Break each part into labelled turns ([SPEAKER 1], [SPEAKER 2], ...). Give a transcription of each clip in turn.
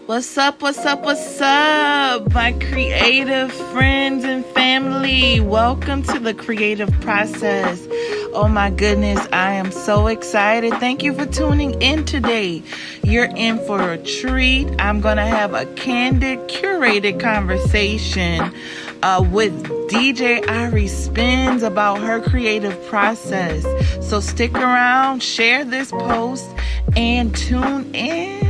[SPEAKER 1] What's up, what's up, what's up, my creative friends and family? Welcome to the creative process. Oh my goodness, I am so excited. Thank you for tuning in today. You're in for a treat. I'm going to have a candid, curated conversation with DJ Arie Spins about her creative process. So stick around, share this post, and tune in.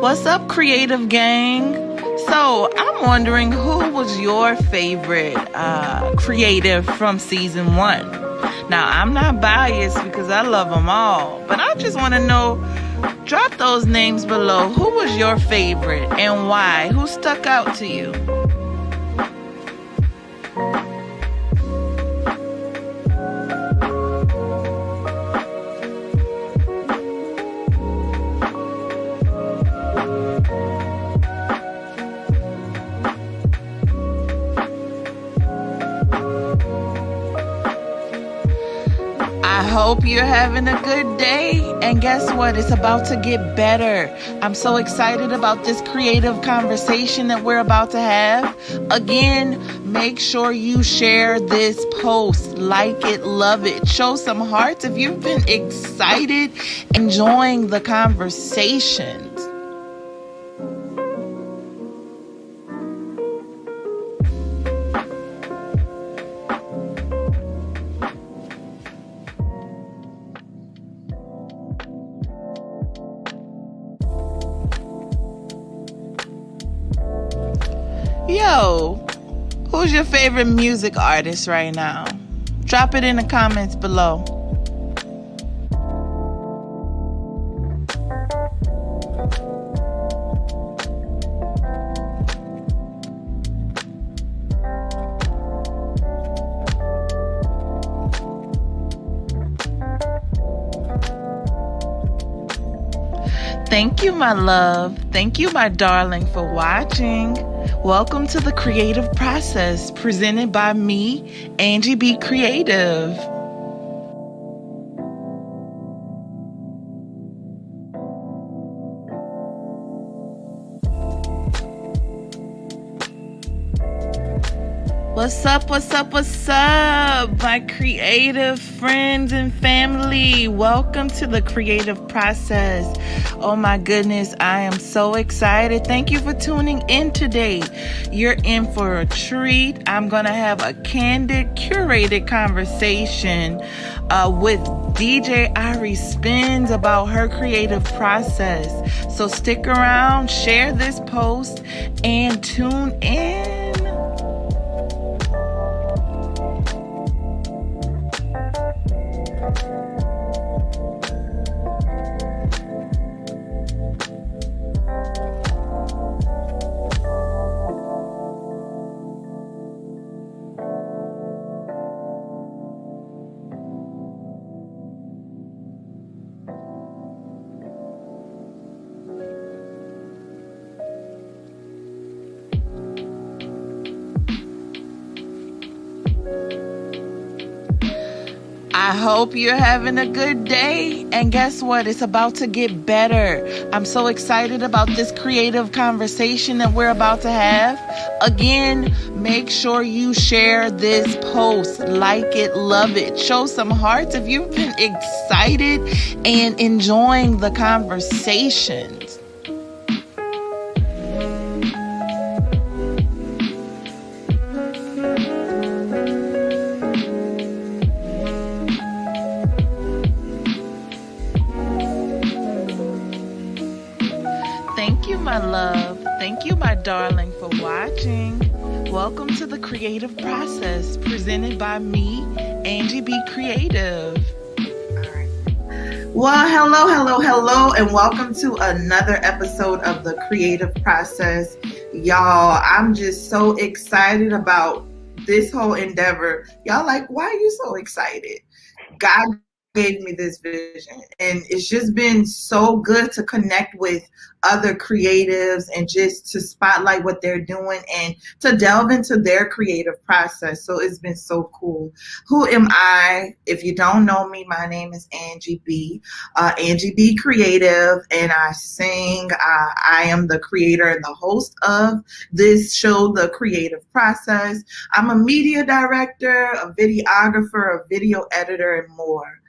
[SPEAKER 1] What's up, creative gang? So I'm wondering, who was your favorite creative from season 1? Now, I'm not biased because I love them all, but I just want to know, drop those names below. Who was your favorite and why? Who stuck out to you? I hope you're having a good day, and guess what? It's about to get better. I'm so excited about this creative conversation that we're about to have. Again, make sure you share this post, like it, love it, show some hearts if you've been excited, enjoying the conversations. Yo, who's your favorite music artist right now? Drop it in the comments below. Thank you, my love. Thank you, my darling, for watching. Welcome to the creative process presented by me, Angie Be Creative. What's up, what's up, what's up, my creative friends and family? Welcome to the creative process. Oh my goodness, I am so excited. Thank you for tuning in today. You're in for a treat. I'm going to have a candid, curated conversation with DJ Arie Spins about her creative process. So stick around, share this post, and tune in. I hope you're having a good day, and guess what? It's about to get better. I'm so excited about this creative conversation that we're about to have. Again, make sure you share this post, like it, love it, show some hearts if you've been excited and enjoying the conversations. Thank you, my love. Thank you, my darling, for watching. Welcome to the creative process presented by me, Angie Be Creative.
[SPEAKER 2] All right.
[SPEAKER 1] Well, hello, and welcome to another episode of the Creative Process. Y'all, I'm just so excited about this whole endeavor. Y'all like, why are you so excited? God gave me this vision, and it's just been so good to connect with other creatives and just to spotlight what they're doing and to delve into their creative process. So it's been so cool. Who am I? If you don't know me, my name is Angie B. Angie Be Creative, and I sing. I am the creator and the host of this show, The Creative Process. I'm a media director, a videographer, a video editor, and more.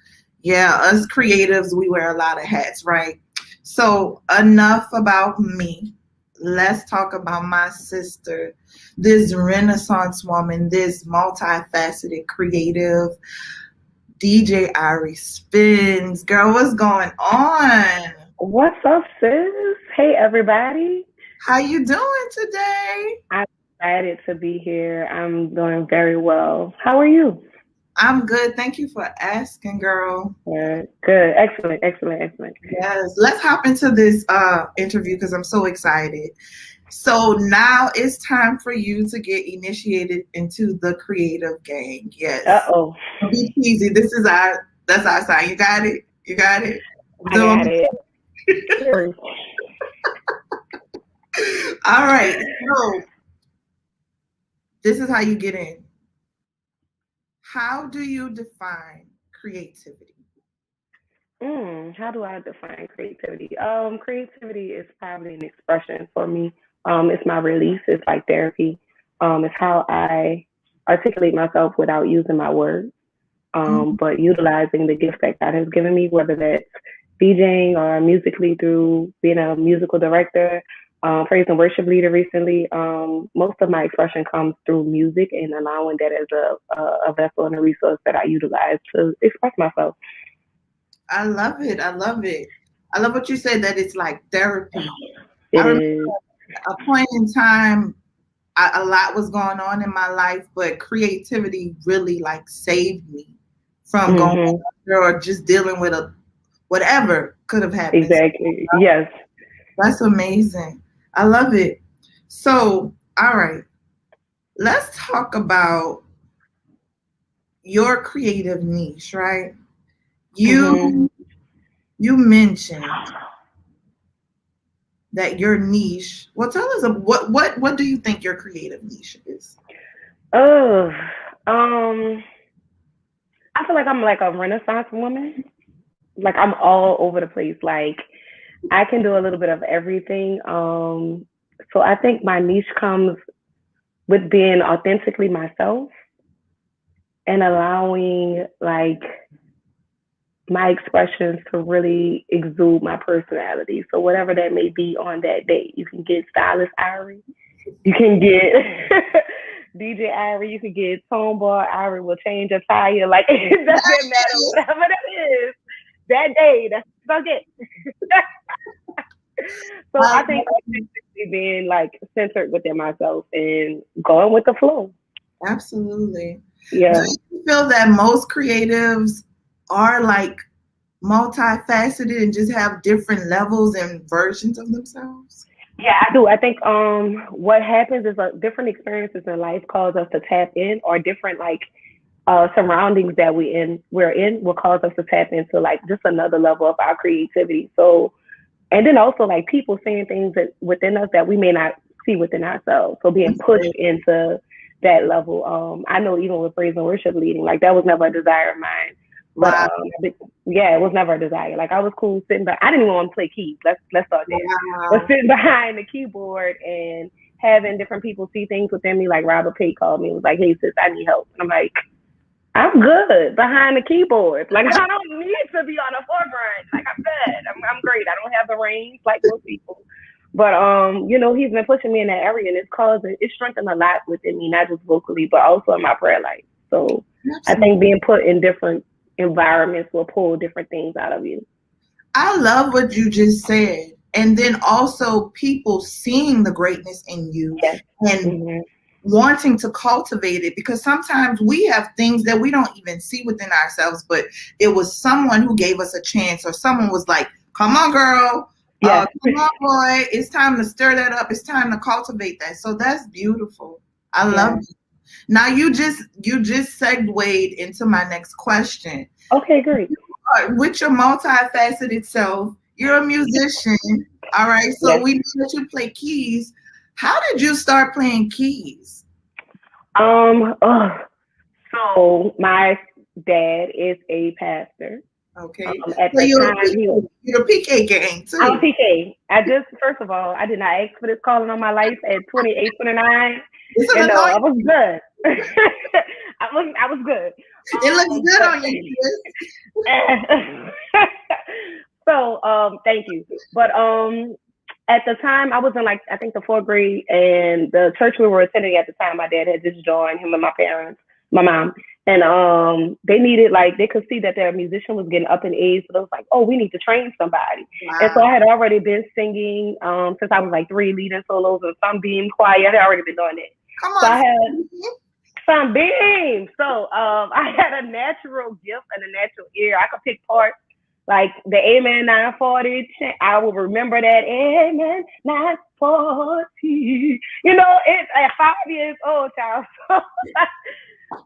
[SPEAKER 1] Yeah, us creatives, we wear a lot of hats, right? So enough about me. Let's talk about my sister, this Renaissance woman, this multifaceted creative, DJ Arie Spins. Girl, what's going on?
[SPEAKER 2] What's up, sis? Hey, everybody.
[SPEAKER 1] How you doing today?
[SPEAKER 2] I'm excited to be here. I'm doing very well. How are you?
[SPEAKER 1] I'm good. Thank you for asking, girl.
[SPEAKER 2] Good. Excellent.
[SPEAKER 1] Yes. Let's hop into this interview because I'm so excited. So now it's time for you to get initiated into the creative gang. Yes.
[SPEAKER 2] Uh-oh.
[SPEAKER 1] Be easy. That's our sign. You got it?
[SPEAKER 2] I got it.
[SPEAKER 1] All right. So this is how you get in. How do you define creativity?
[SPEAKER 2] How do I define creativity? Creativity is probably an expression for me. It's my release. It's like therapy. It's how I articulate myself without using my words, but utilizing the gift that God has given me, whether that's DJing or musically through being a musical director, praise and worship leader recently. Most of my expression comes through music and allowing that as a vessel and a resource that I utilize to express myself.
[SPEAKER 1] I love it. I love what you said, that it's like therapy.
[SPEAKER 2] It
[SPEAKER 1] I remember
[SPEAKER 2] is.
[SPEAKER 1] a point in time, a lot was going on in my life, but creativity really like saved me from going under or just dealing with whatever could have happened.
[SPEAKER 2] Exactly. Yes.
[SPEAKER 1] That's amazing. I love it. So, all right, let's talk about your creative niche, right? You mentioned that your niche. Well, tell us what do you think your creative niche is?
[SPEAKER 2] I feel like I'm like a Renaissance woman. Like I'm all over the place. Like I can do a little bit of everything. So I think my niche comes with being authentically myself and allowing like my expressions to really exude my personality. So whatever that may be on that day, you can get stylist Arie, you can get DJ Arie, you can get Tomeboy Arie will change a tire. Like it doesn't matter, whatever that is. That day, that's what I get. So I think authentically being like centered within myself and going with the flow.
[SPEAKER 1] Absolutely.
[SPEAKER 2] Yeah.
[SPEAKER 1] Do you feel that most creatives are like multifaceted and just have different levels and versions of themselves?
[SPEAKER 2] Yeah, I do. I think what happens is different experiences in life cause us to tap in, or different like surroundings that we're in will cause us to tap into like just another level of our creativity. So, and then also like people seeing things that within us that we may not see within ourselves. So being pushed into that level. I know even with praise and worship leading, like that was never a desire of mine. But it was never a desire. Like I was cool sitting back. I didn't even want to play keys. Let's start there.
[SPEAKER 1] Wow.
[SPEAKER 2] But sitting behind the keyboard and having different people see things within me, like Robert Pate called me and was like, "Hey sis, I need help." And I'm like, I'm good behind the keyboard. Like I don't need to be on the forefront. Like I'm good. I'm great. I don't have the range like most people. But he's been pushing me in that area, and it's strengthened a lot within me, not just vocally, but also in my prayer life. So I think being put in different environments will pull different things out of you.
[SPEAKER 1] I love what you just said. And then also people seeing the greatness in you.
[SPEAKER 2] Yes.
[SPEAKER 1] And wanting to cultivate it, because sometimes we have things that we don't even see within ourselves, but it was someone who gave us a chance, or someone was like, come on, girl.
[SPEAKER 2] Yes.
[SPEAKER 1] Come on, boy. It's time to stir that up. It's time to cultivate that. So that's beautiful. I love it. Now you just segued into my next question.
[SPEAKER 2] Okay, great.
[SPEAKER 1] With your multifaceted self, you're a musician. All right. So we know that you play keys. How did you start playing keys?
[SPEAKER 2] So my dad is a pastor.
[SPEAKER 1] Okay.
[SPEAKER 2] At
[SPEAKER 1] so
[SPEAKER 2] the time,
[SPEAKER 1] you're a PK gang too.
[SPEAKER 2] I'm PK. First of all, I did not ask for this calling on my life at 28, 29. And no, I was good. I was good.
[SPEAKER 1] It looks good on you,
[SPEAKER 2] Chris. So, thank you. But at the time, I was in I think the 4th grade, and the church we were attending at the time, my dad had just joined, him and my parents, my mom. And they needed, they could see that their musician was getting up in age. So they was like, oh, we need to train somebody. Wow. And so I had already been singing since I was 3, leading solos and Sunbeam choir. I had already been doing it.
[SPEAKER 1] Come on.
[SPEAKER 2] So I had Sunbeam. So I had a natural gift and a natural ear. I could pick parts. Like the Amen 940, I will remember that Amen 940. It's at 5 years old, child. So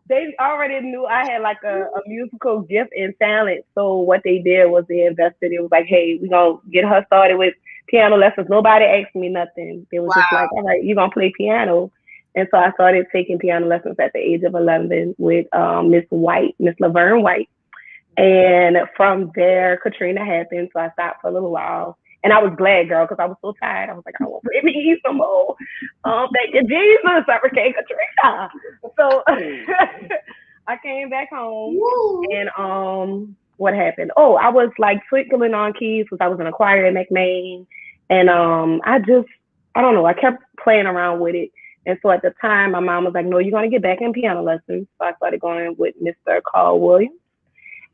[SPEAKER 2] they already knew I had a musical gift and talent. So what they did was they invested. It was like, hey, we're going to get her started with piano lessons. Nobody asked me nothing. It was just like, all right, you're going to play piano. And so I started taking piano lessons at the age of 11 with Miss Laverne White. And from there, Katrina happened. So I stopped for a little while. And I was glad, girl, because I was so tired. I was like, I want to eat some more. Thank you, Jesus. I became Katrina. So I came back home. Woo. And what happened? Oh, I was twinkling on keys because I was in a choir at McMain. And I don't know, I kept playing around with it. And so at the time, my mom was like, no, you're going to get back in piano lessons. So I started going with Mr. Carl Williams.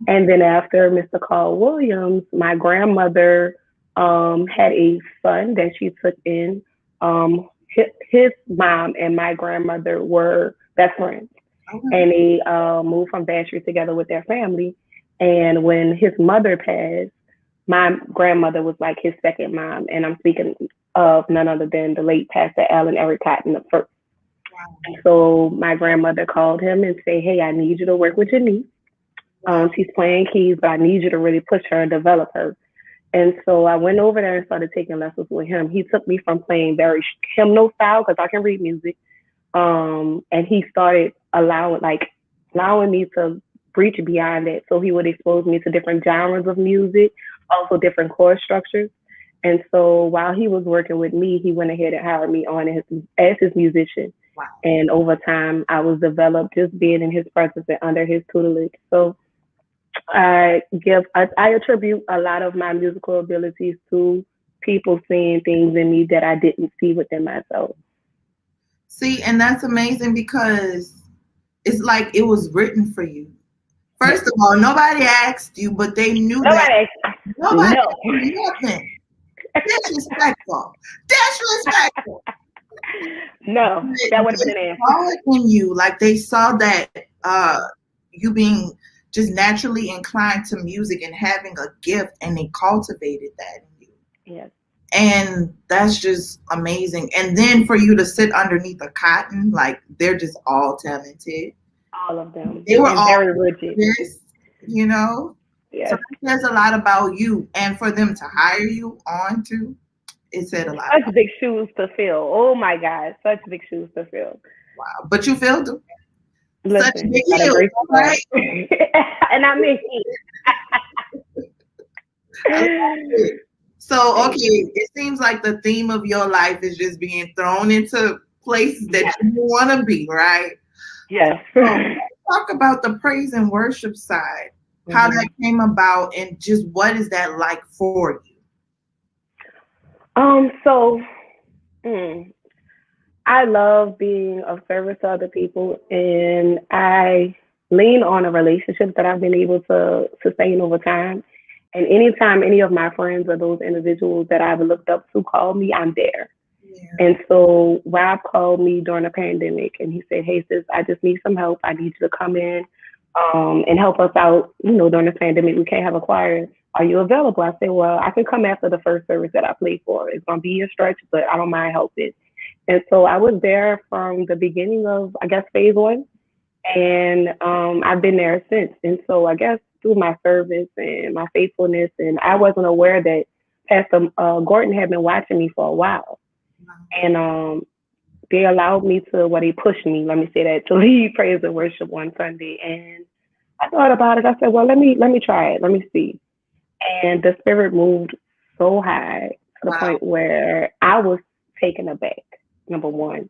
[SPEAKER 2] And then after Mr. Carl Williams, my grandmother had a son that she took in. His mom and my grandmother were best friends. Okay. And they moved from Vacherie together with their family. And when his mother passed, my grandmother was his second mom. And I'm speaking of none other than the late Pastor Allen Eric Cotton the first. Wow. So my grandmother called him and said, hey, I need you to work with your niece. She's playing keys, but I need you to really push her and develop her. And so I went over there and started taking lessons with him. He took me from playing very hymnal style, because I can read music. And he started allowing me to reach beyond that. So he would expose me to different genres of music, also different chord structures. And so while he was working with me, he went ahead and hired me on as his musician. Wow. And over time, I was developed just being in his presence and under his tutelage. So I attribute a lot of my musical abilities to people seeing things in me that I didn't see within myself.
[SPEAKER 1] See, and that's amazing, because it's like it was written for you. First of all, nobody asked you, but they knew that. Nobody asked you nothing. Disrespectful.
[SPEAKER 2] No, that would have been an answer.
[SPEAKER 1] Saw it in you, they saw that you being just naturally inclined to music and having a gift, and they cultivated that in you.
[SPEAKER 2] Yes.
[SPEAKER 1] And that's just amazing. And then for you to sit underneath a cotton, they're just all talented.
[SPEAKER 2] All of them.
[SPEAKER 1] They were all
[SPEAKER 2] very rigid.
[SPEAKER 1] Yes.
[SPEAKER 2] Yes.
[SPEAKER 1] So it says a lot about you, and for them to hire you on to, it said a lot.
[SPEAKER 2] Such big shoes to fill. Oh my God, such big shoes to fill.
[SPEAKER 1] Wow, but you filled them.
[SPEAKER 2] Listen,
[SPEAKER 1] such big heels, right?
[SPEAKER 2] And I mean.
[SPEAKER 1] So okay, it seems like the theme of your life is just being thrown into places that you want to be, right?
[SPEAKER 2] Yes.
[SPEAKER 1] So talk about the praise and worship side. How that came about, and just what is that like for you?
[SPEAKER 2] I love being of service to other people, and I lean on a relationship that I've been able to sustain over time. And anytime any of my friends or those individuals that I've looked up to call me, I'm there. And so Rob called me during the pandemic and he said, "Hey sis, I just need some help. I need you to come in and help us out. You know, during the pandemic, we can't have a choir. Are you available?" I said, "Well, I can come after the first service that I play for. It's gonna be a stretch, but I don't mind helping." And so I was there from the beginning of, I guess, phase one, and I've been there since. And so I guess through my service and my faithfulness, and I wasn't aware that Pastor Gordon had been watching me for a while, and they allowed me to, well, they pushed me, let me say that, to lead praise and worship one Sunday. And I thought about it. I said, well, let me try it. Let me see. And the spirit moved so high to the point where I was taken aback, number one,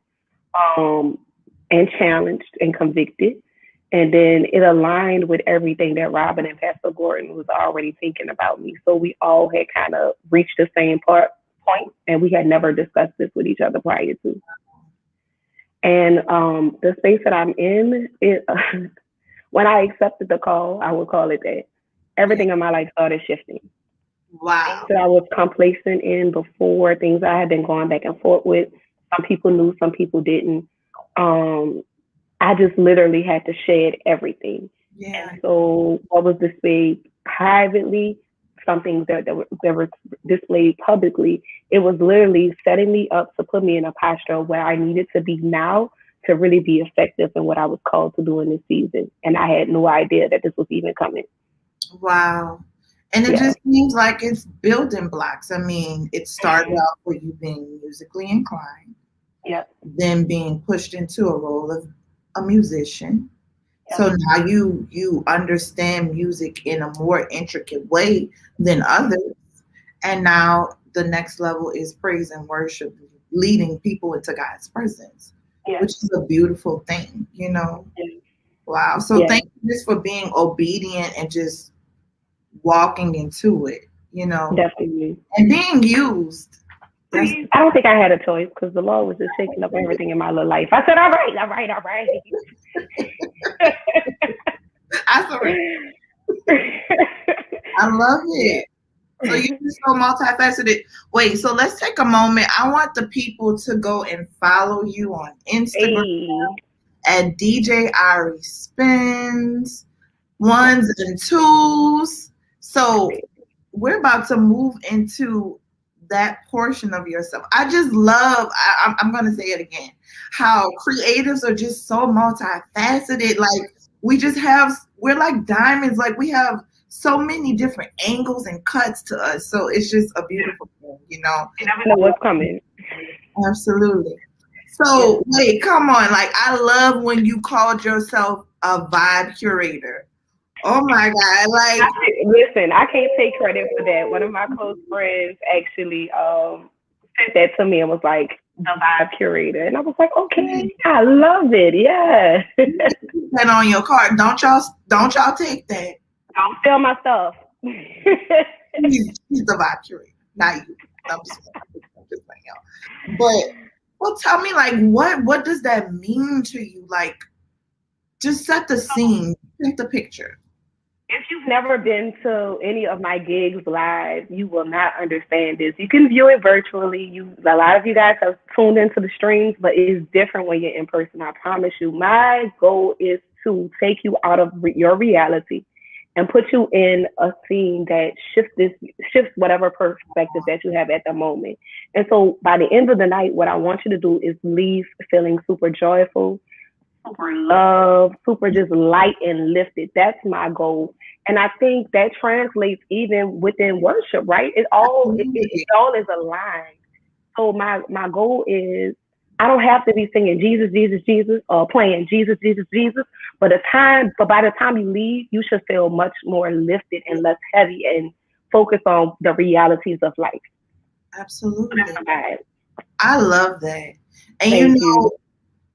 [SPEAKER 2] and challenged and convicted. And then it aligned with everything that Robin and Pastor Gordon was already thinking about me. So we all had kind of reached the same point, and we had never discussed this with each other prior to. And the space that I'm in, when I accepted the call, I would call it that, everything in my life started shifting.
[SPEAKER 3] Wow.
[SPEAKER 2] Things that I was complacent in before, things I had been going back and forth with. Some people knew, some people didn't. I just literally had to shed everything.
[SPEAKER 3] Yeah.
[SPEAKER 2] And so what was displayed privately, some things that were displayed publicly, it was literally setting me up to put me in a posture where I needed to be now to really be effective in what I was called to do in this season. And I had no idea that this was even coming.
[SPEAKER 3] Wow. And it just seems like it's building blocks. I mean, it started out with you being musically inclined, then being pushed into a role of a musician. So now you understand music in a more intricate way than others. And now the next level is praise and worship, leading people into God's presence, which is a beautiful thing, you know? Wow. So thank you just for being obedient and just walking into it, you know?
[SPEAKER 2] Definitely.
[SPEAKER 3] And being used.
[SPEAKER 2] I don't think I had a choice because the Lord was just shaking up everything in my little life. I said, all right.
[SPEAKER 3] I love it. So you're just so multifaceted. Wait, so let's take a moment. I want the people to go and follow you on Instagram at DJ Arie Spins, ones and twos. So we're about to move into that portion of yourself. I just love, I'm going to say it again, how creatives are just so multifaceted. Like we're like diamonds. Like we have so many different angles and cuts to us. So it's just a beautiful thing, you know?
[SPEAKER 2] You never know what's coming.
[SPEAKER 3] Absolutely. So wait, come on. Like I love when you called yourself a vibe curator. Oh my God. Like
[SPEAKER 2] listen, I can't take credit for that. One of my close friends actually sent that to me and was like, the vibe curator. And I was like, okay, I love it. Yeah.
[SPEAKER 3] That on your card. Don't y'all take that.
[SPEAKER 2] Don't steal my stuff.
[SPEAKER 3] He's the vibe curator, not you. I'm just playing out. But well, tell me, like, what does that mean to you? Like, just set the scene, paint the picture.
[SPEAKER 2] If you've never been to any of my gigs live, you will not understand this. You can view it virtually. A lot of you guys have tuned into the streams, but it's different when you're in person. I promise you. My goal is to take you out of your reality and put you in a scene that shifts whatever perspective that you have at the moment. And so by the end of the night, what I want you to do is leave feeling super joyful, super loved, super just light and lifted. That's my goal. And I think that translates even within worship, right? It all is aligned. So my goal is, I don't have to be singing Jesus, Jesus, Jesus, or playing Jesus, Jesus, Jesus. But by the time you leave, you should feel much more lifted and less heavy and focus on the realities of life.
[SPEAKER 3] Absolutely. I love that. And Thank you.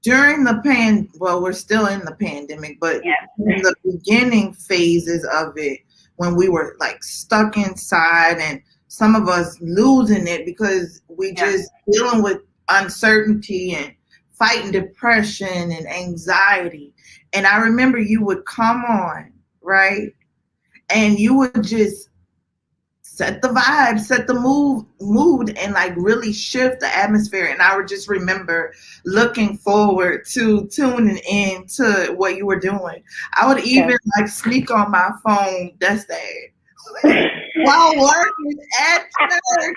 [SPEAKER 3] During the we're still in the pandemic, but in the beginning phases of it, when we were like stuck inside and some of us losing it because we just dealing with uncertainty and fighting depression and anxiety. And I remember you would come on, right? And you would just set the vibe, set the mood, and like really shift the atmosphere. And I would just remember looking forward to tuning in to what you were doing. I would even like sneak on my phone, that's that, while working at church.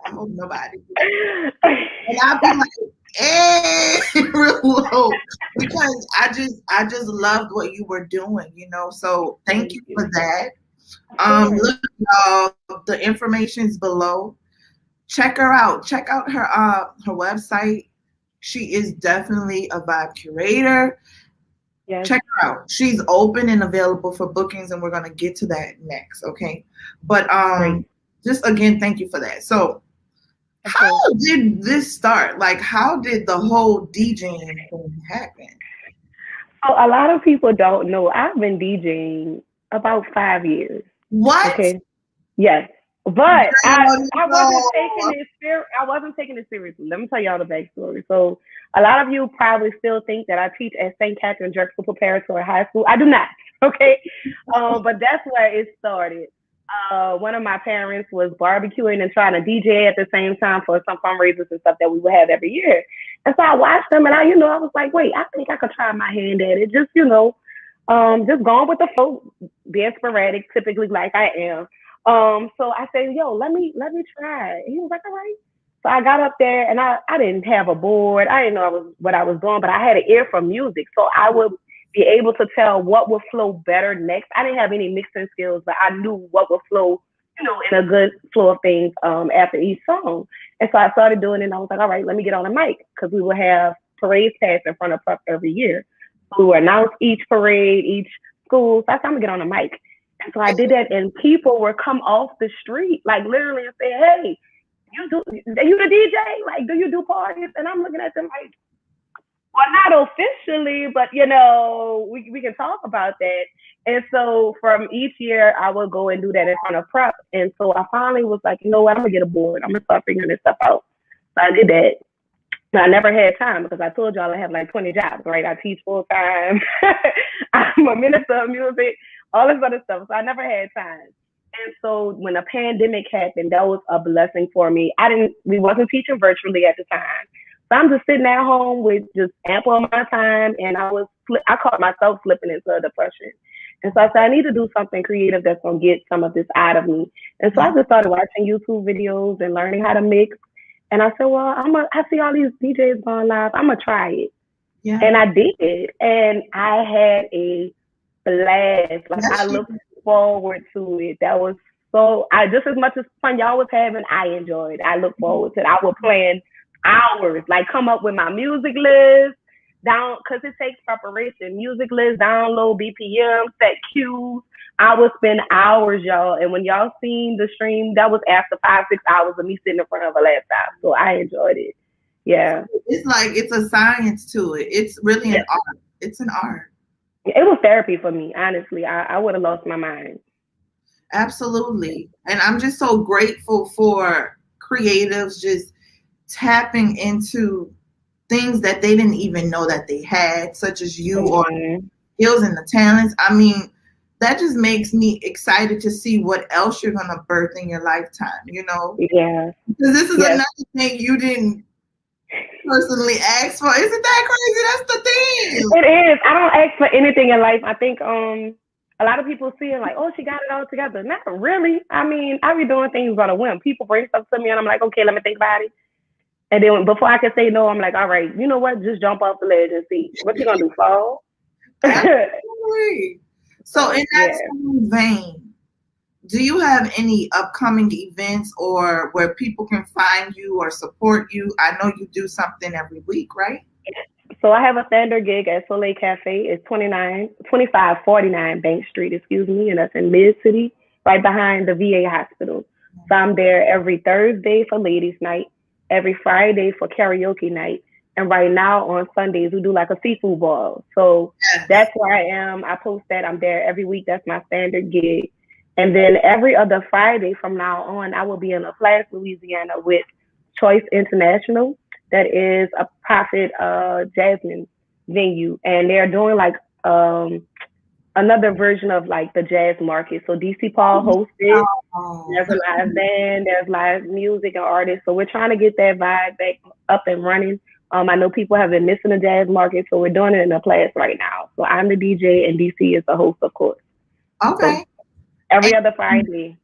[SPEAKER 3] I hope nobody. And I'd be like, hey, real low, because I just loved what you were doing, you know. So thank you for that. Look, y'all, the information's below. Check her out. Check out her website. She is definitely a vibe curator. Yes. Check her out. She's open and available for bookings, and we're gonna get to that next, okay? But just again, thank you for that. So how did this start? Like, how did the whole DJing thing happen?
[SPEAKER 2] So a lot of people don't know. I've been DJing about 5 years.
[SPEAKER 3] What?
[SPEAKER 2] Okay. Yes. But I wasn't taking it seriously. Let me tell y'all the backstory. So a lot of you probably still think that I teach at St. Catherine Drexel Preparatory High School. I do not. Okay. But that's where it started. One of my parents was barbecuing and trying to DJ at the same time for some fundraisers and stuff that we would have every year. And so I watched them, and I was like, wait, I think I could try my hand at it. Just, just going with the flow, being sporadic, typically like I am. So I said, yo, let me try it. He was like, all right. So I got up there, and I didn't have a board. I didn't know what I was doing, but I had an ear for music. So I would be able to tell what would flow better next. I didn't have any mixing skills, but I knew what would flow, in a good flow of things after each song. And so I started doing it, and I was like, all right, let me get on a mic, because we would have parades pass in front of us every year. So we would announce each parade, each school. So I said, I'm going to get on a mic. And so I did that, and people would come off the street, like literally, and say, hey, are you the DJ? Like, do you do parties? And I'm looking at them like, well, not officially, but, we can talk about that. And so from each year, I would go and do that in front of prep. And so I finally was like, you know what, I'm going to get a board. I'm going to start figuring this stuff out. So I did that. But I never had time, because I told y'all I have like 20 jobs, right? I teach full time. I'm a minister of music, all this other stuff. So I never had time. And so when the pandemic happened, that was a blessing for me. We wasn't teaching virtually at the time. So I'm just sitting at home with just ample amount of time, and I caught myself slipping into a depression. And so I said, I need to do something creative that's going to get some of this out of me. And so I just started watching YouTube videos and learning how to mix. And I said, well, I see all these DJs going live. I'm going to try it. Yeah. And I did. And I had a blast. Like, I looked forward to it. That was just as much as fun y'all was having, I enjoyed. I look forward to it. I would plan hours, like come up with my music list down, because it takes preparation. Music list, download BPM, set cues. I would spend hours, y'all. And when y'all seen the stream, that was after 5-6 hours of me sitting in front of a laptop. So I enjoyed it. Yeah.
[SPEAKER 3] It's like, it's a science to it. It's really an art. It's an art.
[SPEAKER 2] It was therapy for me, honestly. I would have lost my mind.
[SPEAKER 3] Absolutely. And I'm just so grateful for creatives just tapping into things that they didn't even know that they had, such as you, or skills and the talents. I mean, that just makes me excited to see what else you're gonna birth in your lifetime, Yeah. Because this is another thing you didn't personally ask for. Isn't that crazy? That's the thing.
[SPEAKER 2] It is. I don't ask for anything in life. I think a lot of people see it like, oh, she got it all together. Not really. I mean, I be doing things on a whim. People bring stuff to me, and I'm like, okay, let me think about it. And then before I can say no, I'm like, all right, you know what? Just jump off the ledge and see. What you gonna do, fall?
[SPEAKER 3] Absolutely. So in that same vein, do you have any upcoming events or where people can find you or support you? I know you do something every week, right?
[SPEAKER 2] So I have a standard gig at Soleil Cafe. It's 2549 Bank Street, and that's in Mid-City, right behind the VA hospital. So I'm there every Thursday for ladies' night, every Friday for karaoke night. And right now on Sundays, we do like a seafood ball. So that's where I am. I post that. I'm there every week. That's my standard gig. And then every other Friday from now on, I will be in LaPlace, Louisiana with Choice International. That is a Prophet Jasmine venue. And they're doing like a another version of like the jazz market. So DC Paul hosted.
[SPEAKER 3] Oh,
[SPEAKER 2] There's a live band, there's live music and artists. So we're trying to get that vibe back up and running. I know people have been missing the jazz market, so we're doing it in a place right now. So I'm the DJ and DC is the host, of course.
[SPEAKER 3] okay.
[SPEAKER 2] So every other Friday.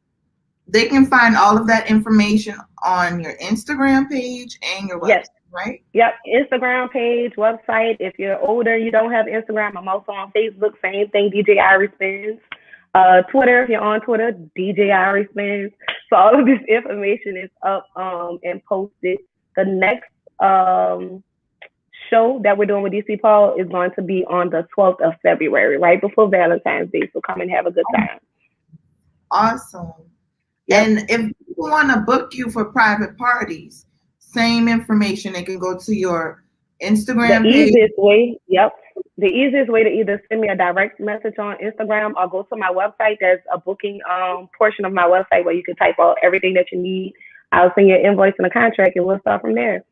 [SPEAKER 3] They can find all of that information on your Instagram page and your website,
[SPEAKER 2] Yes.
[SPEAKER 3] right?
[SPEAKER 2] Yep, Instagram page, website. If you're older, you don't have Instagram, I'm also on Facebook, same thing, DJ Arie Spins. Twitter, if you're on Twitter, DJ Arie Spins. So all of this information is up and posted. The next show that we're doing with DC Paul is going to be on the 12th of February, right before Valentine's Day. So come and have a good time.
[SPEAKER 3] Awesome.
[SPEAKER 2] Yep.
[SPEAKER 3] And if people want to book you for private parties, same information. They can go to your Instagram page.
[SPEAKER 2] The easiest way to either send me a direct message on Instagram or go to my website. There's a booking portion of my website where you can type out everything that you need. I'll send you an invoice and a contract, and we'll start from there.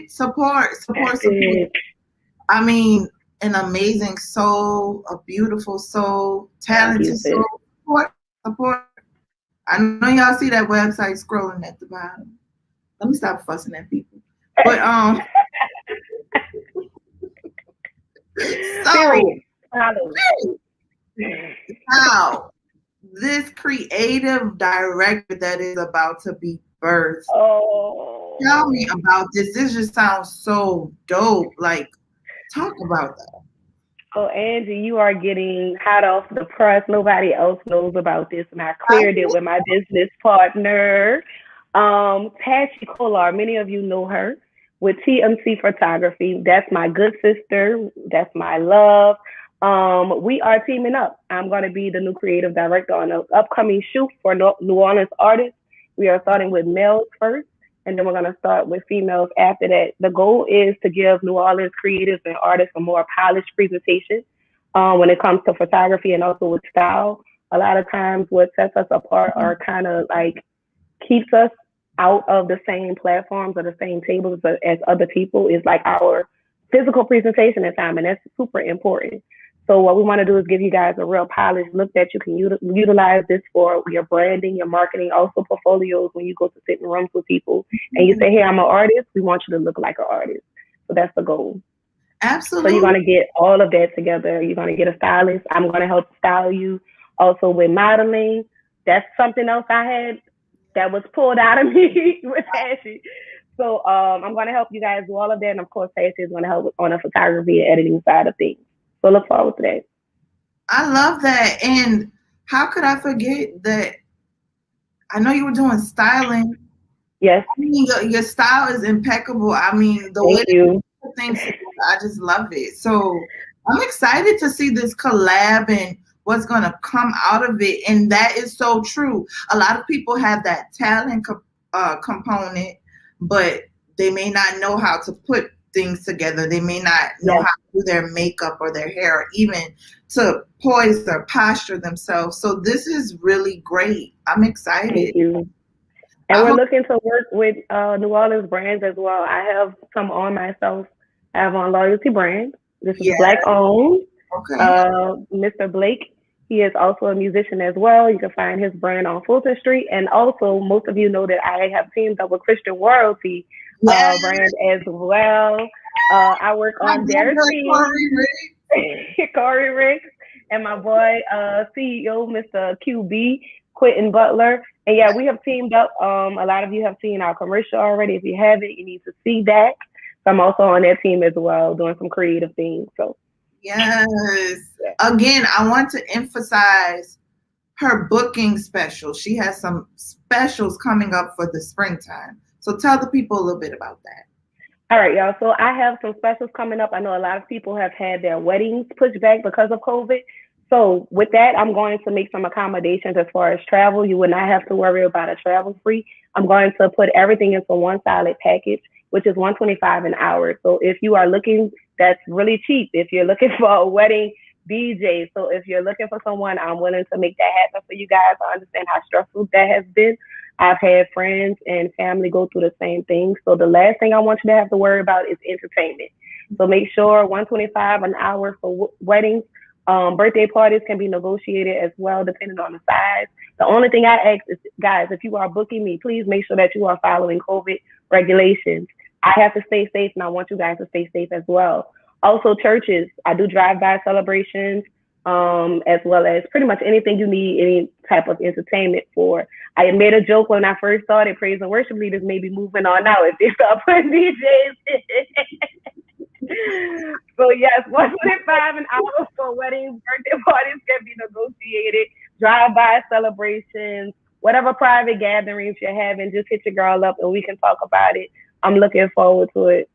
[SPEAKER 3] Support. I mean, an amazing soul, a beautiful soul, talented soul. Support. I know y'all see that website scrolling at the bottom. Let me stop fussing at people. But now this creative director that is about to be birthed.
[SPEAKER 2] Oh,
[SPEAKER 3] tell me about this. This just sounds so dope. Like, talk about that.
[SPEAKER 2] Oh, Angie, you are getting hot off the press. Nobody else knows about this, and I cleared it with my business partner, Tashi Kolar. Many of you know her with TMC Photography. That's my good sister. That's my love. We are teaming up. I'm going to be the new creative director on an upcoming shoot for New Orleans artists. We are starting with males first, and then we're going to start with females after that. The goal is to give New Orleans creatives and artists a more polished presentation when it comes to photography and also with style. A lot of times what sets us apart or kind of like keeps us out of the same platforms or the same tables as other people is like our physical presentation at time, and that's super important. So what we want to do is give you guys a real polished look that you can utilize this for your branding, your marketing, also portfolios when you go to sit in rooms with people and you say, hey, I'm an artist, we want you to look like an artist. So that's the goal.
[SPEAKER 3] Absolutely.
[SPEAKER 2] So you're going to get all of that together. You're going to get a stylist. I'm going to help style you. Also with modeling. That's something else I had that was pulled out of me with Tashi. So I'm going to help you guys do all of that. And of course, Tashi is going to help on the photography and editing side of things. So look forward to that.
[SPEAKER 3] I love that. And how could I forget that? I know you were doing styling.
[SPEAKER 2] Yes.
[SPEAKER 3] I mean, your style is impeccable. I mean, the way you things, I just love it. So I'm excited to see this collab and what's going to come out of it. And that is so true. A lot of people have that talent component, but they may not know how to put things together. They may not know how to do their makeup or their hair, or even to poise their posture themselves. So this is really great. I'm excited.
[SPEAKER 2] Thank you. And we're looking to work with New Orleans brands as well. I have some on myself. I have on Loyalty Brand. This is Black owned.
[SPEAKER 3] Okay.
[SPEAKER 2] Mr. Blake, he is also a musician as well. You can find his brand on Fulton Street. And also, most of you know that I have teamed up with Christian Royalty brand as well. I work on their team. Corey Riggs and my boy CEO, Mr. QB, Quentin Butler. And yeah, we have teamed up. A lot of you have seen our commercial already. If you haven't, you need to see that. So I'm also on that team as well, doing some creative things. So
[SPEAKER 3] yes. Again, I want to emphasize her booking special. She has some specials coming up for the springtime. So tell the people a little bit about that.
[SPEAKER 2] All right, y'all. So I have some specials coming up. I know a lot of people have had their weddings pushed back because of COVID. So with that, I'm going to make some accommodations as far as travel. You would not have to worry about a travel fee. I'm going to put everything into one solid package, which is $125 an hour. So if you are looking, that's really cheap. If you're looking for a wedding DJ, so if you're looking for someone, I'm willing to make that happen for you guys. I understand how stressful that has been. I've had friends and family go through the same thing. So the last thing I want you to have to worry about is entertainment. So make sure $125 an hour for weddings. Birthday parties can be negotiated as well, depending on the size. The only thing I ask is, guys, if you are booking me, please make sure that you are following COVID regulations. I have to stay safe, and I want you guys to stay safe as well. Also, churches, I do drive-by celebrations, as well as pretty much anything you need, any type of entertainment for. I made a joke when I first started. Praise and worship leaders may be moving on now if they start putting DJs. So yes, 125 an hour for weddings, birthday parties can be negotiated, drive-by celebrations, whatever private gatherings you're having, just hit your girl up and we can talk about it. I'm looking forward to it.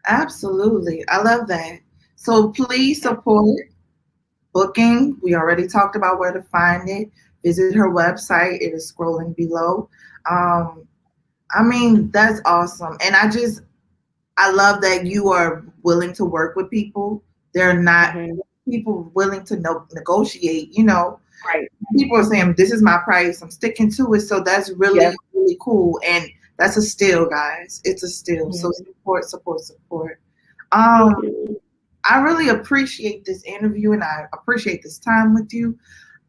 [SPEAKER 3] Absolutely. I love that. So please support booking. We already talked about where to find it. Visit her website. It is scrolling below. I mean, that's awesome. And I love that you are willing to work with people. They're not people willing to negotiate, you know.
[SPEAKER 2] Right.
[SPEAKER 3] People are saying, this is my price. I'm sticking to it. So that's really, really cool. And that's a steal, guys. It's a steal. So support. I really appreciate this interview and I appreciate this time with you.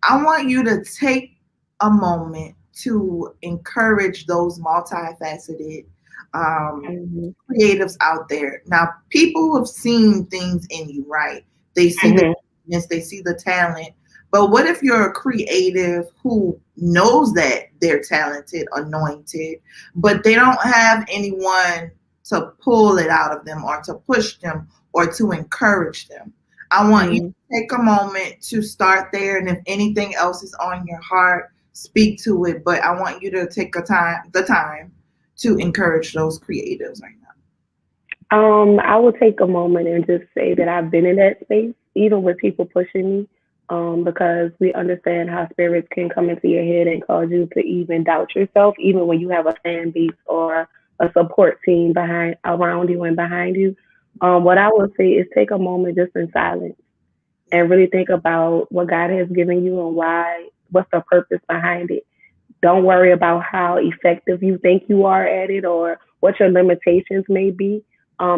[SPEAKER 3] I want you to take a moment to encourage those multifaceted creatives out there. Now, people have seen things in you, right? They see the business, they see the talent. But what if you're a creative who knows that they're talented, anointed, but they don't have anyone to pull it out of them or to push them or to encourage them? I want you to take a moment to start there. And if anything else is on your heart, speak to it. But I want you to take the time to encourage those creatives right now.
[SPEAKER 2] I will take a moment and just say that I've been in that space, even with people pushing me, because we understand how spirits can come into your head and cause you to even doubt yourself, even when you have a fan base or a support team around you and behind you. What I would say is take a moment just in silence and really think about what God has given you and what's the purpose behind it. Don't worry about how effective you think you are at it or what your limitations may be,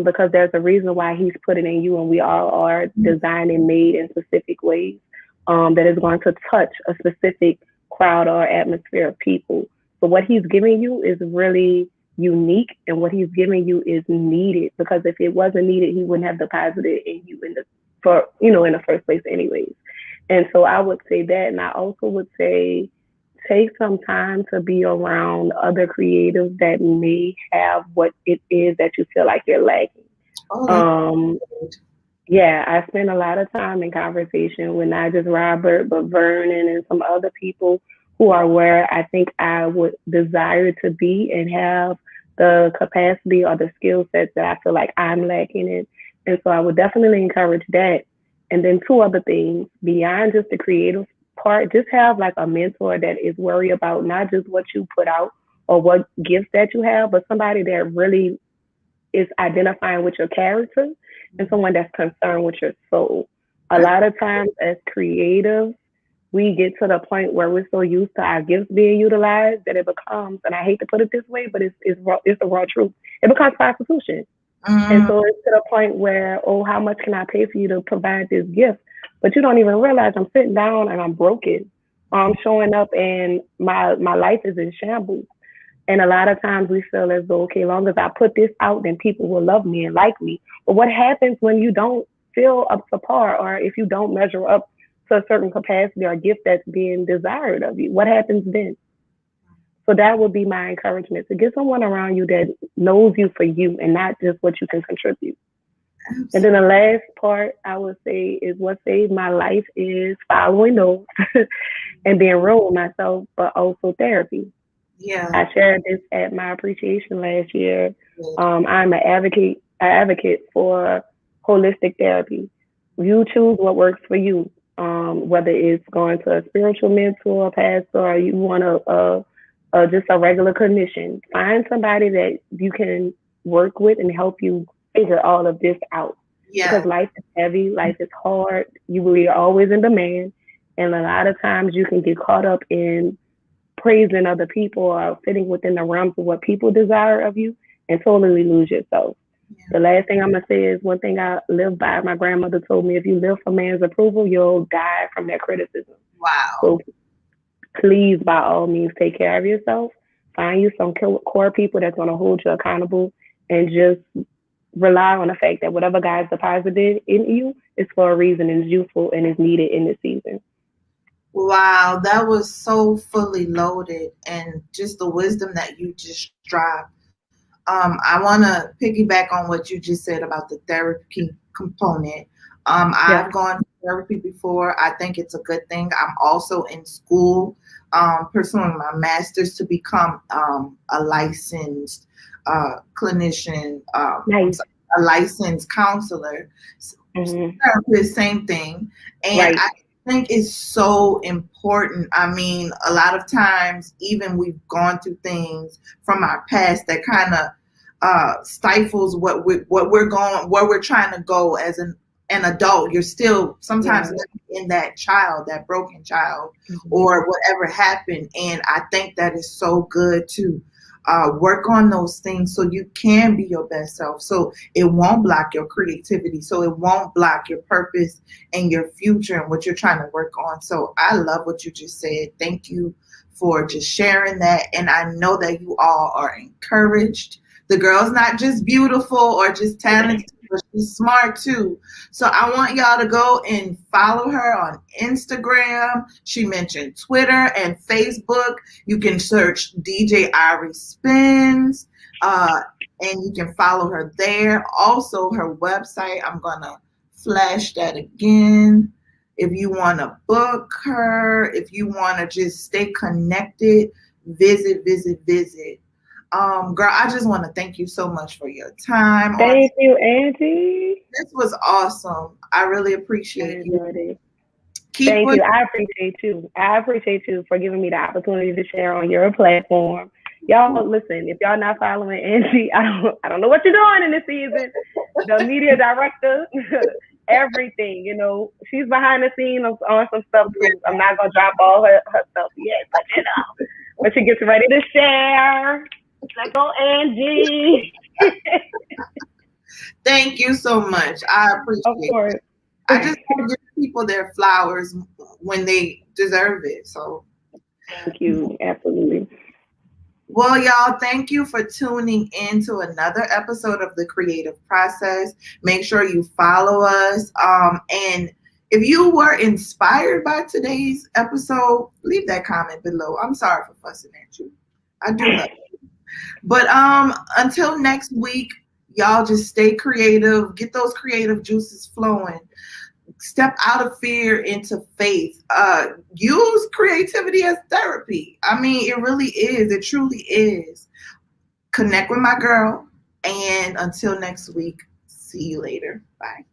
[SPEAKER 2] because there's a reason why He's put it in you, and we all are designed and made in specific ways that is going to touch a specific crowd or atmosphere of people. So what He's giving you is really unique, and what He's giving you is needed, because if it wasn't needed, He wouldn't have deposited it in you in the first place anyways. And so I would say that, and I also would say take some time to be around other creatives that may have what it is that you feel like you're lacking. I spend a lot of time in conversation with not just Robert, but Vernon and some other people who are where I think I would desire to be and have the capacity or the skill sets that I feel like I'm lacking in. And so I would definitely encourage that. And then two other things beyond just the creative part, just have like a mentor that is worried about not just what you put out or what gifts that you have, but somebody that really is identifying with your character and someone that's concerned with your soul. A lot of times as creatives, we get to the point where we're so used to our gifts being utilized that it becomes, and I hate to put it this way, but it's the raw truth, it becomes prostitution. And so it's to the point where, how much can I pay for you to provide this gift? But you don't even realize I'm sitting down and I'm broken. I'm showing up and my life is in shambles. And a lot of times we feel as though, okay, as long as I put this out, then people will love me and like me. But what happens when you don't feel up to par, or if you don't measure up to a certain capacity or gift that's being desired of you? What happens then? So that would be my encouragement, to get someone around you that knows you for you and not just what you can contribute. Absolutely. And then the last part I would say is what saved my life is following those and being real with myself, but also therapy.
[SPEAKER 3] Yeah.
[SPEAKER 2] I shared this at my appreciation last year. I'm an advocate for holistic therapy. You choose what works for you, whether it's going to a spiritual mentor, pastor, or you want just a regular clinician. Find somebody that you can work with and help you figure all of this out. Yeah. Because life is heavy, life is hard. We are always in demand. And a lot of times you can get caught up in praising other people or fitting within the realms of what people desire of you and totally lose yourself. The last thing I'm gonna say is one thing I live by. My grandmother told me, if you live for man's approval, you'll die from their criticism.
[SPEAKER 3] Wow.
[SPEAKER 2] So please, by all means, take care of yourself. Find you some core people that's gonna hold you accountable, and just rely on the fact that whatever God's deposited in you is for a reason, and is useful, and is needed in this season.
[SPEAKER 3] Wow, that was so fully loaded, and just the wisdom that you just dropped. I want to piggyback on what you just said about the therapy component. I've gone to therapy before. I think it's a good thing. I'm also in school, pursuing my master's to become a licensed clinician,
[SPEAKER 2] Nice.
[SPEAKER 3] a licensed counselor.
[SPEAKER 2] Mm-hmm.
[SPEAKER 3] Therapist, same thing. And
[SPEAKER 2] Right.
[SPEAKER 3] I think it's so important. I mean, a lot of times, even we've gone through things from our past that kind of stifles what we're trying to go as an adult. You're still sometimes living in that child, that broken child, or whatever happened. And I think that is so good to work on those things so you can be your best self, so it won't block your creativity, so it won't block your purpose and your future and what you're trying to work on. So I love what you just said. Thank you for just sharing that. And I know that you all are encouraged. The girl's not just beautiful or just talented, but she's smart too. So I want y'all to go and follow her on Instagram. She mentioned Twitter and Facebook. You can search DJ Arie Spins, and you can follow her there. Also, her website, I'm going to flash that again. If you want to book her, if you want to just stay connected, visit. Girl, I just want to thank you so much for your time.
[SPEAKER 2] Thank you, Angie.
[SPEAKER 3] This was awesome. I really appreciate you.
[SPEAKER 2] Thank you. I appreciate you for giving me the opportunity to share on your platform. Y'all, listen, if y'all not following Angie, I don't know what you're doing in this season. The media director, everything, she's behind the scenes on some stuff too. I'm not gonna drop all her stuff yet, but when she gets ready to share, let's go, Angie.
[SPEAKER 3] Thank you so much. I appreciate it. I just want to give people their flowers when they deserve it. So
[SPEAKER 2] thank you. Absolutely.
[SPEAKER 3] Well, y'all, thank you for tuning in to another episode of The Creative Process. Make sure you follow us. And if you were inspired by today's episode, leave that comment below. I'm sorry for fussing at you. I do love you. But until next week, y'all just stay creative. Get those creative juices flowing. Step out of fear into faith. Use creativity as therapy. I mean, it really is. It truly is. Connect with my girl. And until next week, see you later. Bye.